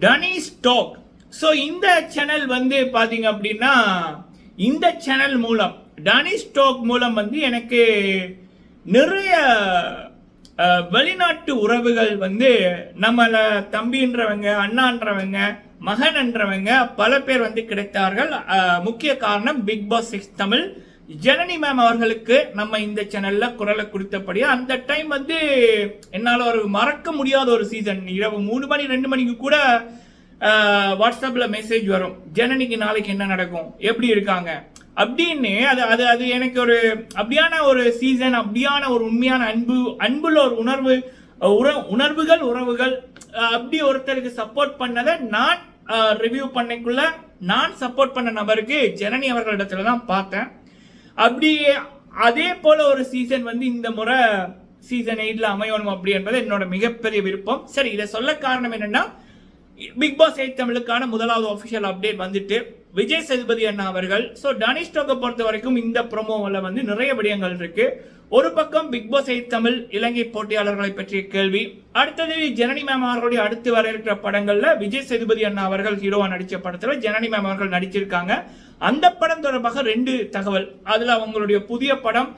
டனி stroke. So இந்த channel வந்து பார்த்தீங்க அப்படின்னா இந்த சேனல் மூலம் டனி ஸ்டோக் மூலம் வந்து எனக்கு நிறைய வெளிநாட்டு உறவுகள் வந்து நம்மளை தம்பின்றவங்க, அண்ணான்றவங்க, மகன்ன்றவங்க பல பேர் வந்து கிடைத்தார்கள். முக்கிய காரணம் Bigg Boss 6 Tamil Janani ma'am அவர்களுக்கு நம்ம இந்த சேனல்ல குரலை கொடுத்தபடி அந்த டைம் வந்து என்னால் ஒரு மறக்க முடியாத ஒரு சீசன். இரவு 3 மணி 2 மணிக்கு கூட வாட்ஸ்அப்ல மெசேஜ் வரும், ஜனனிக்கு நாளைக்கு என்ன நடக்கும், எப்படி இருக்காங்க அப்படின்னு. அது அது அது எனக்கு ஒரு அப்படியான ஒரு சீசன், அப்படியான ஒரு உண்மையான அன்புள்ள ஒரு உறவுகள் அப்படி ஒருத்தருக்கு சப்போர்ட் பண்ணதை நான் ரிவ்யூ பண்ணக்குள்ள நான் சப்போர்ட் பண்ண நபருக்கு ஜனனி அவர்களிடத்துல தான் பார்த்தேன். அப்படி அதே போல ஒரு சீசன் வந்து இந்த முறை சீசன் 8ல அமையணும் அப்படி என்பது என்னோட மிகப்பெரிய விருப்பம். சரி, இதை சொல்ல காரணம் என்னன்னா, பிக் பாஸ் 8 தமிழுக்கான முதலாவது ஆஃபிஷியல் அப்டேட் வந்துட்டு விஜய் சேதுபதி அண்ணா அவர்கள். ஸோ டனி ஸ்டோக்கை பொறுத்த வரைக்கும் இந்த ப்ரோமோவில் வந்து நிறைய விடயங்கள் இருக்கு. ஒரு பக்கம் பிக் பாஸ் 8 தமிழ் இலங்கை போட்டியாளர்களை பற்றிய கேள்வி, அடுத்தது ஜனனி மேம் அவர்களுடைய அடுத்து வர இருக்கிற படங்கள்ல விஜய் சேதுபதி அண்ணா அவர்கள் ஹீரோவா நடிச்ச படத்துல ஜனனி மேம் அவர்கள் நடிச்சிருக்காங்க. அந்த படம் தொடர்பாக 2 தகவல். அதுல அவங்களுடைய புதிய படம்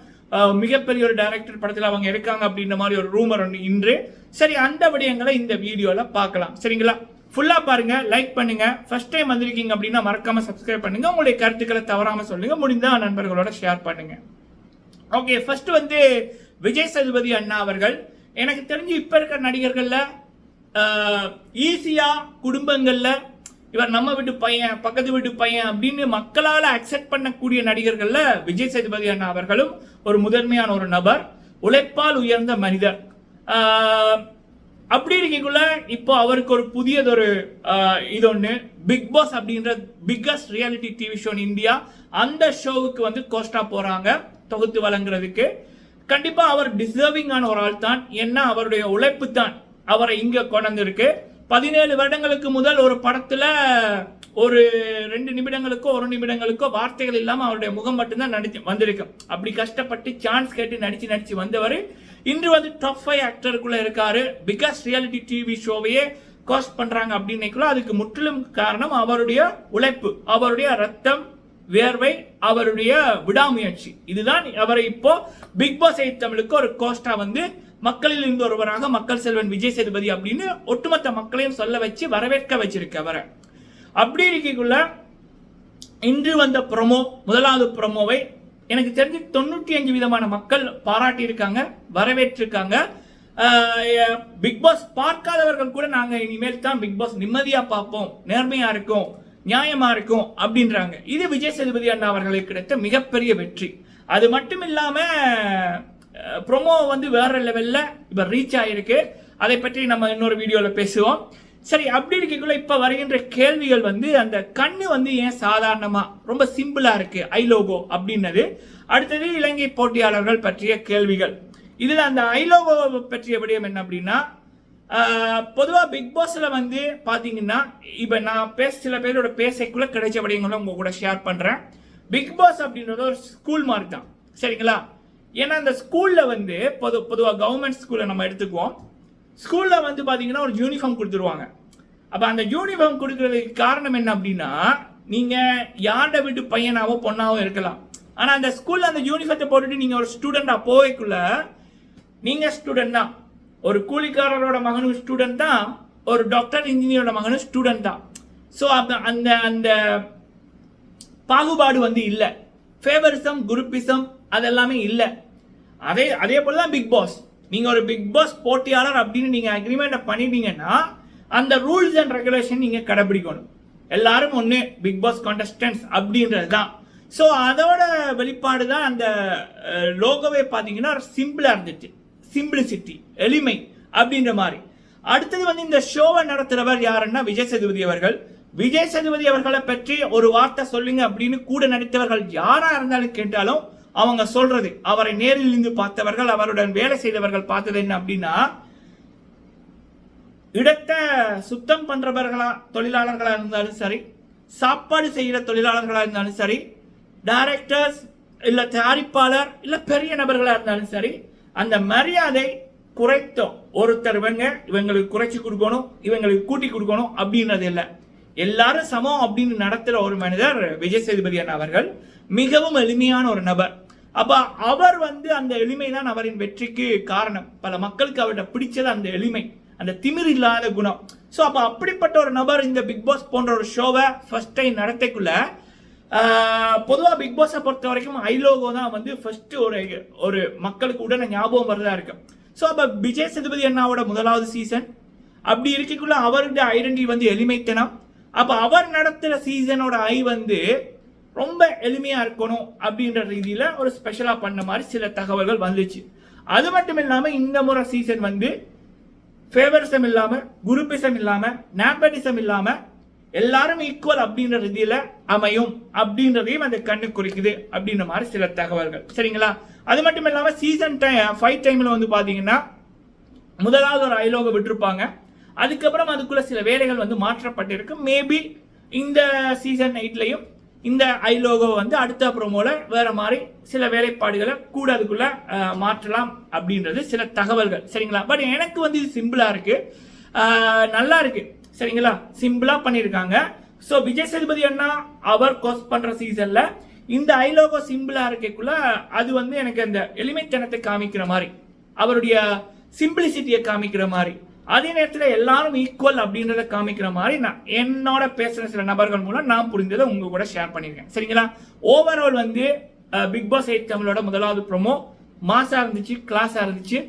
மிகப்பெரிய ஒரு டைரக்டர் படத்தில் அவங்க இருக்காங்க அப்படின்ற மாதிரி ஒரு ரூமர் ஒன்று இன்று. சரி, அந்த விடயங்களை இந்த வீடியோல பார்க்கலாம். சரிங்களா? ஃபுல்லா பாருங்க, லைக் பண்ணுங்க. ஃபர்ஸ்ட் டைம் வந்திருக்கீங்க அப்படின்னா மறக்காம சப்ஸ்கிரைப் பண்ணுங்க. உங்களுடைய கருத்துக்களை தவறாம சொல்லுங்க, முடிந்தா நண்பர்களோட ஷேர் பண்ணுங்க. ஓகே, ஃபர்ஸ்ட் வந்து விஜய் சேதுபதி அண்ணா அவர்கள். எனக்கு தெரிஞ்சு இப்ப இருக்கிற நடிகர்கள்ல ஈஸியா குடும்பங்கள்ல இவர் நம்ம வீட்டு பையன், பக்கத்து வீட்டு பையன் அப்படின்னு மக்களால் அக்செப்ட் பண்ணக்கூடிய நடிகர்கள்ல விஜய் சேதுபதி அண்ணா அவர்களும் ஒரு முதன்மையான ஒரு நபர், உழைப்பால் உயர்ந்த மனிதர். அப்படி இருக்கக்குள்ள இப்போ அவருக்கு ஒரு புதியதொரு இது ஒன்று, பிக் பாஸ் அப்படின்ற biggest reality TV show India, அந்த ஷோவுக்கு வந்து கோஸ்டா போறாங்க தொகுத்து வழங்குறதுக்கு. கண்டிப்பா அவர் டிசர்விங்கான ஒரு ஆள் தான். ஏன்னா அவருடைய உழைப்பு தான் அவரை இங்க கொண்டு இருக்கு. 17 வருடங்களுக்கு முதல் ஒரு படத்துல ஒரு 2 நிமிடங்களுக்கோ 1 நிமிடங்களுக்கோ வார்த்தைகள் இல்லாம அவருடைய முகம் மட்டும்தான் நடிச்சு வந்திருக்கு. அப்படி கஷ்டப்பட்டு சான்ஸ் கேட்டு நடிச்சு வந்தவர் இன்று வந்து டாப் 5 ஆக்டருக்குள்ள இருக்காரு. பிகாஸ் ரியாலிட்டி டிவி ஷோவையே காஸ்ட் பண்றாங்க அப்படின்னு அதுக்கு முற்றிலும் காரணம் அவருடைய உழைப்பு, அவருடைய ரத்தம், வேர்வை, அவருடைய விடாமுயற்சி. இதுதான் அவரை இப்போ பிக் பாஸ் 8 தமிழுக்கு ஒரு கோஸ்டா வந்து மக்களில் இருந்து ஒருவராக மக்கள் செல்வன் விஜய் சேதுபதி அப்படின்னு ஒட்டுமொத்த மக்களையும் சொல்ல வச்சு வரவேற்க வச்சிருக்கு அவரை. அப்படி இருக்கக்குள்ள இன்று வந்த ப்ரோமோ, முதலாவது ப்ரோமோவை எனக்கு தெரிஞ்சு 95% மக்கள் பாராட்டி இருக்காங்க, வரவேற்றிருக்காங்க. பிக் பாஸ் பார்க்காதவர்கள் கூட நாங்க இனிமேல் தான் பிக் பாஸ் நிம்மதியா பார்ப்போம், நேர்மையா இருக்கும், நியாயமா இருக்கும் அப்படின்றாங்க. இது விஜய் சேதுபதி அண்ணா அவர்களுக்கு கிடைத்த மிகப்பெரிய வெற்றி. அது மட்டும் இல்லாம ப்ரோமோ வந்து வேற லெவல்ல இப்ப ரீச் ஆயிருக்கு. அதை பற்றி நம்ம இன்னொரு வீடியோல பேசுவோம். சரி, அப்படி இருக்கக்குள்ள இப்ப வருகின்ற கேள்விகள் வந்து அந்த கண்ணு வந்து ஏன் சாதாரணமா ரொம்ப சிம்பிளா இருக்கு ஐ லோகோ அப்படின்னது. அடுத்தது இலங்கை போட்டியாளர்கள் பற்றிய கேள்விகள். இதுல அந்த ஐ லோகோ பற்றிய விடயம் என்ன அப்படின்னா, பொதுவா பிக் பாஸ்ல வந்து பாத்தீங்கன்னா இப்ப நான் சில பேரோட பேசக்குள்ள கிடைச்ச விடயங்களும் உங்க கூட ஷேர் பண்றேன். பிக் பாஸ் அப்படின்றது ஒரு ஸ்கூல் மாதிரி தான், சரிங்களா? ஏன்னா அந்த ஸ்கூல்ல வந்து பொதுவாக கவர்மெண்ட் ஸ்கூல்ல நம்ம எடுத்துக்குவோம். ஸ்கூல்ல வந்து பாத்தீங்கன்னா ஒரு யூனிஃபார்ம் கொடுத்துருவாங்க. அப்ப அந்த யூனிஃபார்ம் கொடுக்கறதுக்கு காரணம் என்ன அப்படின்னா, நீங்க யாரோட வீட்டு பையனாவோ பொண்ணாவோ இருக்கலாம். ஆனா அந்த ஸ்கூல்ல அந்த யூனிஃபார்த்தை போட்டுட்டு நீங்க ஒரு ஸ்டூடெண்டா போய்க்குள்ள நீங்க ஸ்டூடெண்ட் தான். ஒரு கூலிக்காரரோட மகனும் ஸ்டூடெண்ட் தான், ஒரு டாக்டர் இன்ஜினியரோட மகனும் ஸ்டூடெண்ட் தான். ஸோ அந்த அந்த பாகுபாடு வந்து இல்லை, ஃபேவரிசம், குரூப்பிசம் அதெல்லாமே இல்லை. அதே போல தான் பிக் பாஸ். நீங்க ஒரு பிக் பாஸ் போட்டியாளர் அப்படின்னு நீங்க அக்ரிமெண்ட் பண்ணிட்டீங்கன்னா அந்த ரூல்ஸ் அண்ட் ரெகுலேஷன் நீங்க கடைபிடிக்கணும். எல்லாரும் ஒன்று பிக் பாஸ் கான்டெஸ்டன்ஸ் அப்படின்றது தான். ஸோ அதோட வெளிப்பாடு தான் அந்த லோகோவை பார்த்தீங்கன்னா சிம்பிளா இருந்துச்சு, சிம்பிளிசிட்டி, எளிமை அப்படின்ற மாதிரி. அடுத்தது வந்து இந்த ஷோவை நடத்துறவர் யாருன்னா விஜய் சேதுபதி அவர்கள். விஜய் சேதுபதி அவர்களை பற்றி ஒரு வார்த்தை சொல்லுங்க அப்படின்னு கூட நடித்தவர்கள் யாரா இருந்தாலும் கேட்டாலும் அவங்க சொல்றது, அவரை நேரில் இருந்து பார்த்தவர்கள், அவருடன் வேலை செய்தவர்கள் பார்த்தது என்ன அப்படின்னா, இடத்தை சுத்தம் பண்றவர்களா தொழிலாளர்களா இருந்தாலும் சரி, சாப்பாடு செய்கிற தொழிலாளர்களா இருந்தாலும் சரி, டைரக்டர்ஸ் இல்ல தயாரிப்பாளர் இல்ல பெரிய நபர்களா இருந்தாலும் சரி, அந்த மரியாதை குறைத்தோம். ஒருத்தர் இவங்களுக்கு குறைச்சி கொடுக்கணும், இவங்களுக்கு கூட்டி கொடுக்கணும் அப்படின்றது இல்லை. எல்லாரும் சமம் அப்படின்னு நடத்துற ஒரு மனிதர் விஜய் சேதுபதி அண்ணா அவர்கள். மிகவும் எளிமையான ஒரு நபர். அப்ப அவர் அந்த எளிமை தான் அவரின் வெற்றிக்கு காரணம். பல மக்களுக்கு அவர்கிட்ட பிடிச்சது அந்த எளிமை, அந்த திமிர் இல்லாத குணம். ஸோ அப்ப அப்படிப்பட்ட ஒரு நபர் இந்த பிக் பாஸ் போன்ற ஒரு ஷோவை ஃபர்ஸ்ட் டைம் நடத்தக்குள்ள பொதுவாக பிக் பாஸை பொறுத்த வரைக்கும் ஐலோகோ தான் ஃபர்ஸ்ட் ஒரு மக்களுக்கு உடனே ஞாபகம் வரதா இருக்கு. ஸோ அப்போ விஜய் சேதுபதி அண்ணாவோட முதலாவது சீசன் அப்படி இருக்கக்குள்ள அவருடைய ஐடென்டிட்டி எளிமைத்தனம். அப்போ அவர் நடத்துகிற சீசனோட ரொம்ப எளிமையாக இருக்கணும் அப்படின்ற ரீதியில் ஒரு ஸ்பெஷலாக பண்ண மாதிரி சில தகவல்கள் வந்துச்சு. அது மட்டும் இல்லாமல் இந்த முறை சீசன் ஃபேவரிசம் இல்லாமல், குரூப்பிசம் இல்லாமல், நேப்படிசம் இல்லாமல் எல்லாரும் ஈக்குவல் அப்படின்ற ரீதியில் அமையும் அப்படின்றதையும் அந்த கண்ணு குறிக்குது அப்படின்ற மாதிரி சில தகவல்கள். சரிங்களா? அது மட்டும் இல்லாமல் சீசன் 5 டைமில் பார்த்தீங்கன்னா முதலாவது ஒரு ஐலோகோ விட்டுருப்பாங்க. அதுக்கப்புறம் அதுக்குள்ள சில வேலைகள் மாற்றப்பட்டிருக்கு. மேபி இந்த சீசன் 8லையும் இந்த ஐலோகோ அடுத்த ப்ரோமோல வேற மாதிரி சில வேலைப்பாடுகளை கூட அதுக்குள்ள மாற்றலாம் அப்படின்றது சில தகவல்கள். சரிங்களா? பட் எனக்கு இது சிம்பிளா இருக்கு, நல்லா இருக்கு. சரிங்களா? சிம்பிளா பண்ணியிருக்காங்க. ஸோ விஜய் சேதுபதி அண்ணா அவர் கோஸ்ட் பண்ற சீசன்ல இந்த ஐலோகோ சிம்பிளா இருக்கக்குள்ள அது எனக்கு அந்த எளிமைத்தனத்தை காமிக்கிற மாதிரி, அவருடைய சிம்பிளிசிட்டியை காமிக்கிற மாதிரி, அதே நேரத்தில் எல்லாரும் ஈக்குவல் அப்படின்றத காமிக்கிற மாதிரி நான் என்னோட பேசுற சில நபர்கள் மூலம் நான் புரிந்ததை உங்க கூட ஷேர் பண்ணிருக்கேன். சரிங்களா? ஓவரால் பிக் பாஸ் 8 தமிழோட முதலாவது ப்ரோமோ மாசா இருந்துச்சு, கிளாஸா இருந்துச்சு,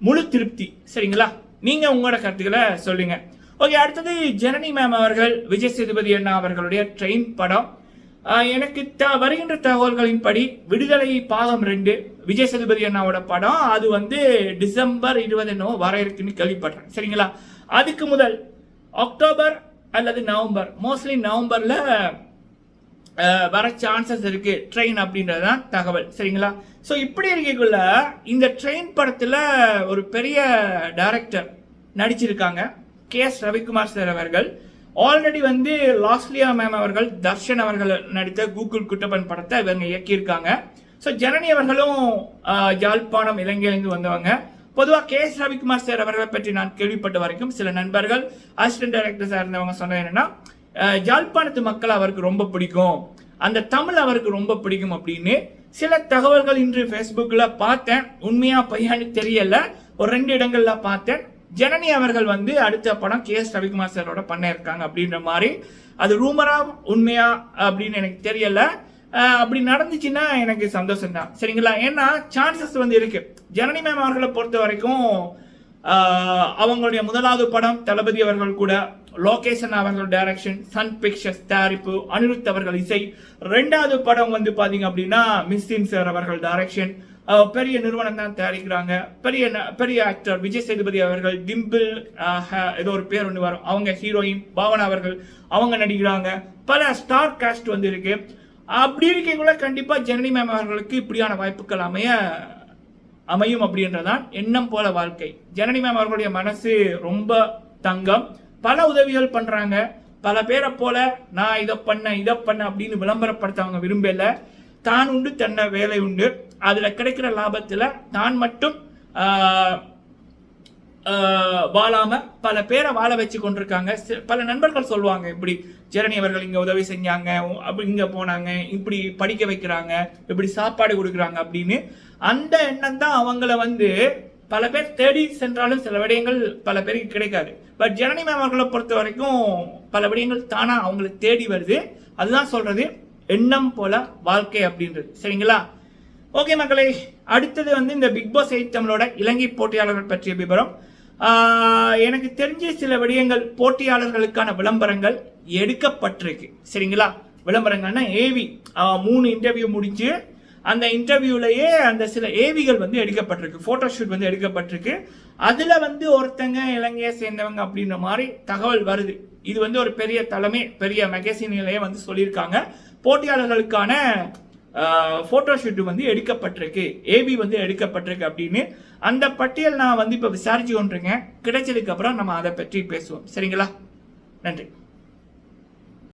முழு திருப்தி. சரிங்களா? நீங்க உங்களோட கருத்துக்களை சொல்லுங்க. ஓகே, அடுத்தது ஜனனி மேம் அவர்கள் விஜய் சேதுபதி அண்ணா அவர்களுடைய ட்ரெயின் படம். எனக்கு வருகின்ற தகவல்களின்படி விடுதலை பாகம் 2 விஜய் சேதுபதி அண்ணாவோட படம் அது டிசம்பர் 20 வர இருக்குன்னு கேள்விப்படுறேன். சரிங்களா? அதுக்கு முதல் அக்டோபர் அல்லது நவம்பர், மோஸ்ட்லி நவம்பர்ல வர சான்சஸ் இருக்கு ட்ரெயின் அப்படின்றதுதான் தகவல். சரிங்களா? ஸோ இப்படி இருக்கக்குள்ள இந்த ட்ரெயின் படத்துல ஒரு பெரிய டைரக்டர் நடிச்சிருக்காங்க, KS ரவிக்குமார் சார் அவர்கள். ஆல்ரெடி லாஸ்லியா மேம் அவர்கள், தர்ஷன் அவர்கள் நடித்த கூகுள் குட்டப்பன் படத்தை இவங்க இயக்கியிருக்காங்க. ஸோ ஜனனி அவர்களும் யாழ்ப்பாணம் இலங்கையிலிருந்து வந்தவங்க. பொதுவாக KS ரவிக்குமார் சார் அவர்களை பற்றி நான் கேள்விப்பட்ட வரைக்கும் சில நண்பர்கள் அசிஸ்டன்ட் டைரக்டர்ஸாக இருந்தவங்க சொன்னது என்னன்னா, யாழ்ப்பாணத்து மக்கள் அவருக்கு ரொம்ப பிடிக்கும், அந்த தமிழ் அவருக்கு ரொம்ப பிடிக்கும் அப்படின்னு சில தகவல்கள் இன்று ஃபேஸ்புக்கில் பார்த்தேன். உண்மையா பையான்னு தெரியல, ஒரு 2 இடங்கள்ல பார்த்தேன். ஜனனி அவர்கள் அடுத்த படம் KS ரவிக்குமார் சாரோட பண்ண இருக்காங்க அப்படின்ற மாதிரி. அது ரூமரா உண்மையா அப்படின்னு எனக்கு தெரியல. அப்படி நடந்துச்சுன்னா எனக்கு சந்தோஷம் தான். சரிங்களா? ஏன்னா சான்சஸ் இருக்கு. ஜனனி மேம் அவர்களை பொறுத்த வரைக்கும் அவங்களுடைய முதலாவது படம் தளபதி அவர்கள் கூட, லோகேஷன் அவர்கள் டைரக்ஷன், சன் பிக்சர்ஸ் தயாரிப்பு, அனிருத் அவர்கள் இசை. 2வது படம் பாத்தீங்க அப்படின்னா மிஸ்டின் சார் அவர்கள் டைரக்ஷன், பெரிய நிறுவனம் தான் தயாரிக்கிறாங்க. பெரிய ஆக்டர் விஜய் சேதுபதி அவர்கள், டிம்பிள் ஏதோ ஒரு பேர் ஒன்று வரும், அவங்க ஹீரோயின், பாவனா அவர்கள் அவங்க நடிக்கிறாங்க. பல ஸ்டார் காஸ்ட் இருக்கு. அப்படி இருக்கக்குள்ள கண்டிப்பா ஜனனி மேம் அவர்களுக்கு இப்படியான வாய்ப்புகள் அமையும் அப்படின்றதான் எண்ணம் போல வாழ்க்கை. ஜனனி மேம் அவர்களுடைய மனசு ரொம்ப தங்கம். பல உதவிகள் பண்றாங்க. பல பேரை போல நான் இதை பண்ண அப்படின்னு விளம்பரப்படுத்த அவங்க விரும்பல. தான் உண்டு தன்னை வேலை உண்டு. அதுல கிடைக்கிற லாபத்துல தான் மட்டும் வாழாம பல பேரை வாழ வச்சு கொண்டிருக்காங்க. பல நண்பர்கள் சொல்லுவாங்க, இப்படி ஜனனி அவர்கள் இங்க உதவி செஞ்சாங்க, இங்க போனாங்க, இப்படி படிக்க வைக்கிறாங்க, இப்படி சாப்பாடு கொடுக்குறாங்க அப்படின்னு. அந்த எண்ணம் தான் அவங்கள பல பேர் தேடி சென்றாலும் சில விடயங்கள் பல பேருக்கு கிடைக்காது. பட் ஜனனி மேம் அவர்களை பொறுத்த வரைக்கும் பல விடயங்கள் தானா அவங்களுக்கு தேடி வருது. அதுதான் சொல்றது எண்ணம் போல வாழ்க்கை அப்படின்றது. சரிங்களா? ஓகே மக்களே, அடுத்தது இந்த பிக் பாஸ் 8 தமிழோட இலங்கை போட்டியாளர்கள் பற்றிய விவரம். எனக்கு தெரிஞ்ச சில விடயங்கள், போட்டியாளர்களுக்கான விளம்பரங்கள் எடுக்கப்பட்டிருக்கு. சரிங்களா? விளம்பரங்கள்னா ஏவி 3 இன்டர்வியூ முடிஞ்சு அந்த இன்டர்வியூலயே அந்த சில ஏவிகள் எடுக்கப்பட்டிருக்கு, போட்டோஷூட் எடுக்கப்பட்டிருக்கு. அதுல ஒருத்தங்க இலங்கையை சேர்ந்தவங்க அப்படின்ற மாதிரி தகவல் வருது. இது ஒரு பெரிய தலைமை, பெரிய மேகசினிலேயே சொல்லியிருக்காங்க, போட்டியாளர்களுக்கான போட்டோஷூட் எடுக்கப்பட்டிருக்கு, ஏவி எடுக்கப்பட்டிருக்கு அப்படின்னு. அந்த பட்டியல் நான் இப்ப விசாரிச்சு கொண்டிருக்கேன். கிடைச்சதுக்கு அப்புறம் நம்ம அதை பற்றி பேசுவோம். சரிங்களா? நன்றி.